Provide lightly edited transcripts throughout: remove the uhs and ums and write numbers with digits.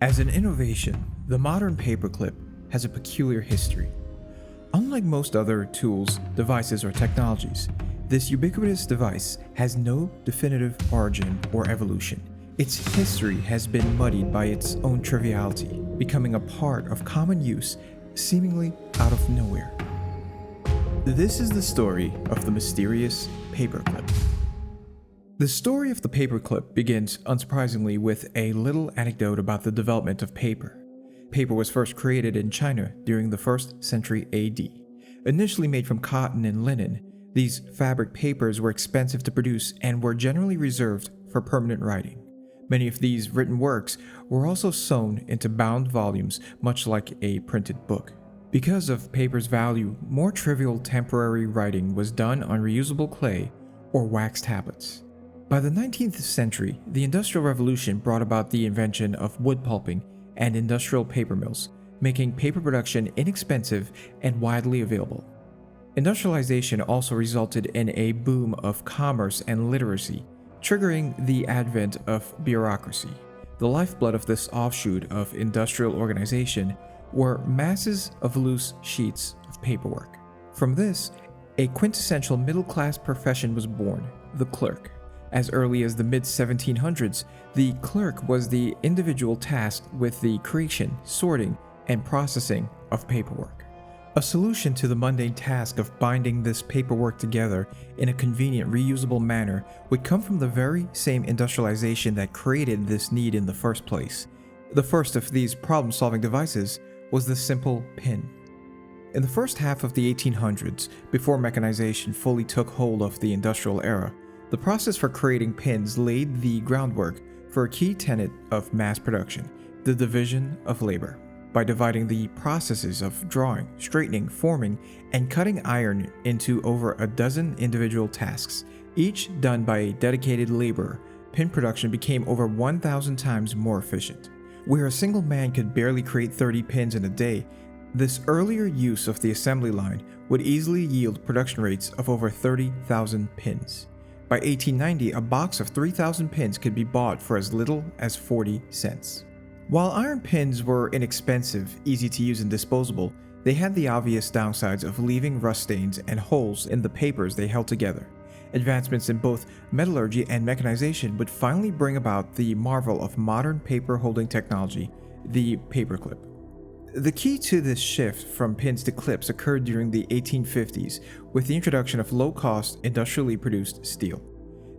As an innovation, the modern paperclip has a peculiar history. Unlike most other tools, devices, or technologies, this ubiquitous device has no definitive origin or evolution. Its history has been muddied by its own triviality, becoming a part of common use seemingly out of nowhere. This is the story of the mysterious paperclip. The story of the paperclip begins, unsurprisingly, with a little anecdote about the development of paper. Paper was first created in China during the 1st century AD. Initially made from cotton and linen, these fabric papers were expensive to produce and were generally reserved for permanent writing. Many of these written works were also sewn into bound volumes, much like a printed book. Because of paper's value, more trivial temporary writing was done on reusable clay or wax tablets. By the 19th century, the Industrial Revolution brought about the invention of wood pulping and industrial paper mills, making paper production inexpensive and widely available. Industrialization also resulted in a boom of commerce and literacy, triggering the advent of bureaucracy. The lifeblood of this offshoot of industrial organization were masses of loose sheets of paperwork. From this, a quintessential middle-class profession was born, the clerk. As early as the mid-1700s, the clerk was the individual tasked with the creation, sorting, and processing of paperwork. A solution to the mundane task of binding this paperwork together in a convenient, reusable manner would come from the very same industrialization that created this need in the first place. The first of these problem-solving devices was the simple pen. In the first half of the 1800s, before mechanization fully took hold of the industrial era, the process for creating pens laid the groundwork for a key tenet of mass production, the division of labor. By dividing the processes of drawing, straightening, forming, and cutting iron into over a dozen individual tasks, each done by a dedicated laborer, pen production became over 1,000 times more efficient. Where a single man could barely create 30 pens in a day, this earlier use of the assembly line would easily yield production rates of over 30,000 pens. By 1890, a box of 3,000 pins could be bought for as little as 40 cents. While iron pins were inexpensive, easy to use, and disposable, they had the obvious downsides of leaving rust stains and holes in the papers they held together. Advancements in both metallurgy and mechanization would finally bring about the marvel of modern paper holding technology, the paperclip. The key to this shift from pins to clips occurred during the 1850s with the introduction of low-cost, industrially produced steel.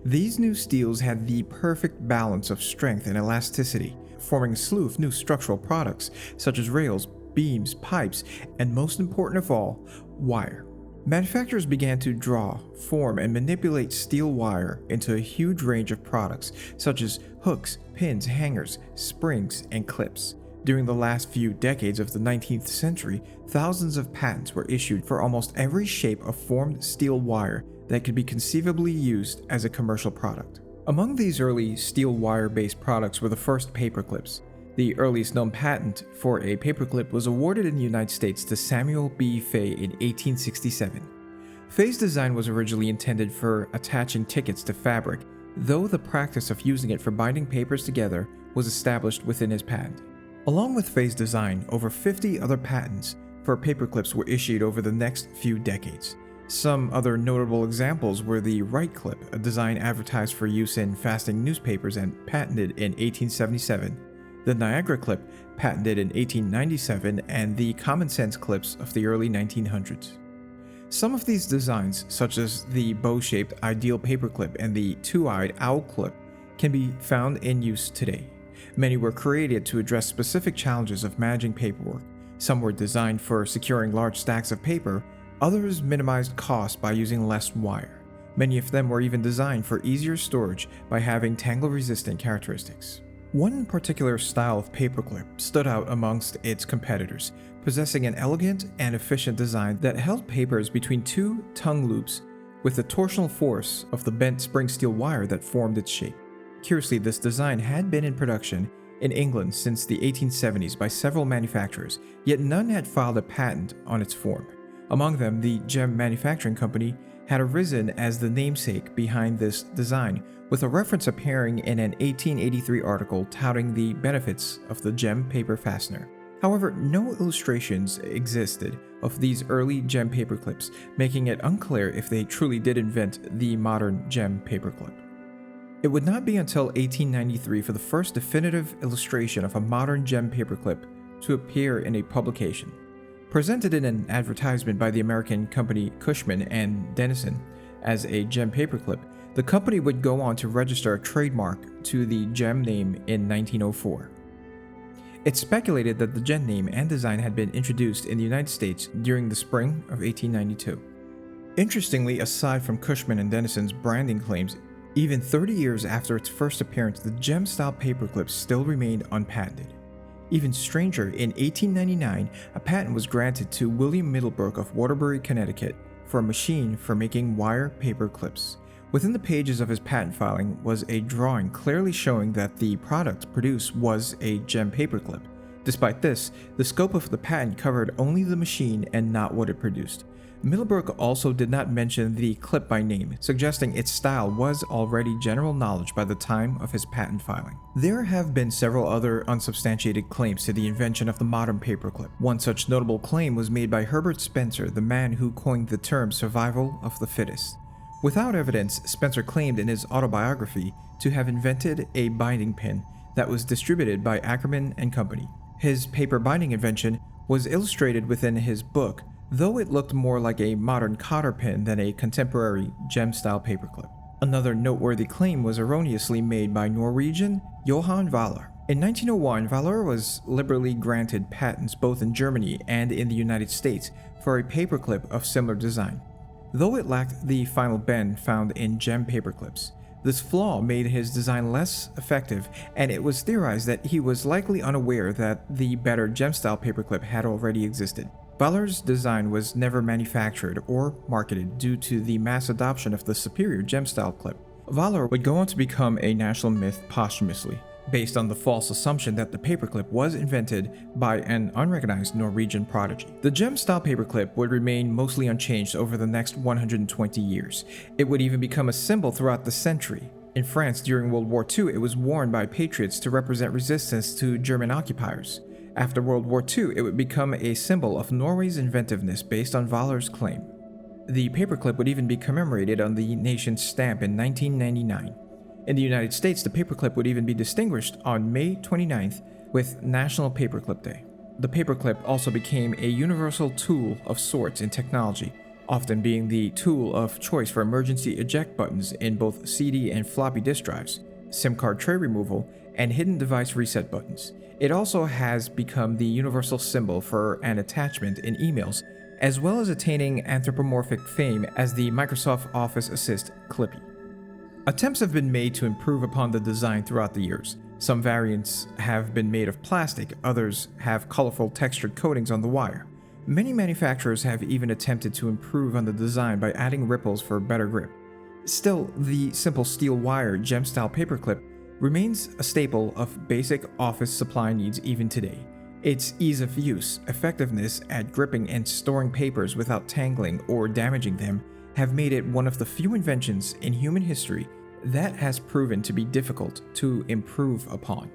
These new steels had the perfect balance of strength and elasticity, forming a slew of new structural products such as rails, beams, pipes, and most important of all, wire. Manufacturers began to draw, form, and manipulate steel wire into a huge range of products such as hooks, pins, hangers, springs, and clips. During the last few decades of the 19th century, thousands of patents were issued for almost every shape of formed steel wire that could be conceivably used as a commercial product. Among these early steel wire-based products were the first paperclips. The earliest known patent for a paperclip was awarded in the United States to Samuel B. Fay in 1867. Fay's design was originally intended for attaching tickets to fabric, though the practice of using it for binding papers together was established within his patent. Along with Fay's design, over 50 other patents for paperclips were issued over the next few decades. Some other notable examples were the Wright clip, a design advertised for use in fastening newspapers and patented in 1877, the Niagara clip, patented in 1897, and the common sense clips of the early 1900s. Some of these designs, such as the bow-shaped ideal paperclip and the two-eyed owl clip, can be found in use today. Many were created to address specific challenges of managing paperwork. Some were designed for securing large stacks of paper, others minimized cost by using less wire. Many of them were even designed for easier storage by having tangle-resistant characteristics. One particular style of paperclip stood out amongst its competitors, possessing an elegant and efficient design that held papers between two tongue loops with the torsional force of the bent spring steel wire that formed its shape. Curiously, this design had been in production in England since the 1870s by several manufacturers, yet none had filed a patent on its form. Among them, the Gem Manufacturing Company had arisen as the namesake behind this design, with a reference appearing in an 1883 article touting the benefits of the gem paper fastener. However, no illustrations existed of these early gem paperclips, making it unclear if they truly did invent the modern gem paperclip. It would not be until 1893 for the first definitive illustration of a modern gem paperclip to appear in a publication. Presented in an advertisement by the American company Cushman and Dennison as a gem paperclip, the company would go on to register a trademark to the gem name in 1904. It's speculated that the gem name and design had been introduced in the United States during the spring of 1892. Interestingly, aside from Cushman and Dennison's branding claims, even 30 years after its first appearance, the gem-style paperclip still remained unpatented. Even stranger, in 1899, a patent was granted to William Middlebrook of Waterbury, Connecticut, for a machine for making wire paper clips. Within the pages of his patent filing was a drawing clearly showing that the product produced was a gem paperclip. Despite this, the scope of the patent covered only the machine and not what it produced. Middlebrook also did not mention the clip by name, suggesting its style was already general knowledge by the time of his patent filing. There have been several other unsubstantiated claims to the invention of the modern paperclip. One such notable claim was made by Herbert Spencer, the man who coined the term survival of the fittest. Without evidence, Spencer claimed in his autobiography to have invented a binding pin that was distributed by Ackerman and Company. His paper binding invention was illustrated within his book, though it looked more like a modern cotter pin than a contemporary gem-style paperclip. Another noteworthy claim was erroneously made by Norwegian Johan Valar. In 1901, Valar was liberally granted patents both in Germany and in the United States for a paperclip of similar design. Though it lacked the final bend found in gem paperclips, this flaw made his design less effective, and it was theorized that he was likely unaware that the better gem-style paperclip had already existed. Valar's design was never manufactured or marketed due to the mass adoption of the superior gem-style clip. Valar would go on to become a national myth posthumously, based on the false assumption that the paperclip was invented by an unrecognized Norwegian prodigy. The gem-style paperclip would remain mostly unchanged over the next 120 years. It would even become a symbol throughout the century. In France during World War II, it was worn by patriots to represent resistance to German occupiers. After World War II, it would become a symbol of Norway's inventiveness based on Valar's claim. The paperclip would even be commemorated on the nation's stamp in 1999. In the United States, the paperclip would even be distinguished on May 29th with National Paperclip Day. The paperclip also became a universal tool of sorts in technology, often being the tool of choice for emergency eject buttons in both CD and floppy disk drives, SIM card tray removal, and hidden device reset buttons. It also has become the universal symbol for an attachment in emails, as well as attaining anthropomorphic fame as the Microsoft Office Assist Clippy. Attempts have been made to improve upon the design throughout the years. Some variants have been made of plastic, others have colorful textured coatings on the wire. Many manufacturers have even attempted to improve on the design by adding ripples for better grip. Still, the simple steel wire gem-style paperclip remains a staple of basic office supply needs even today. Its ease of use, effectiveness at gripping and storing papers without tangling or damaging them have made it one of the few inventions in human history that has proven to be difficult to improve upon.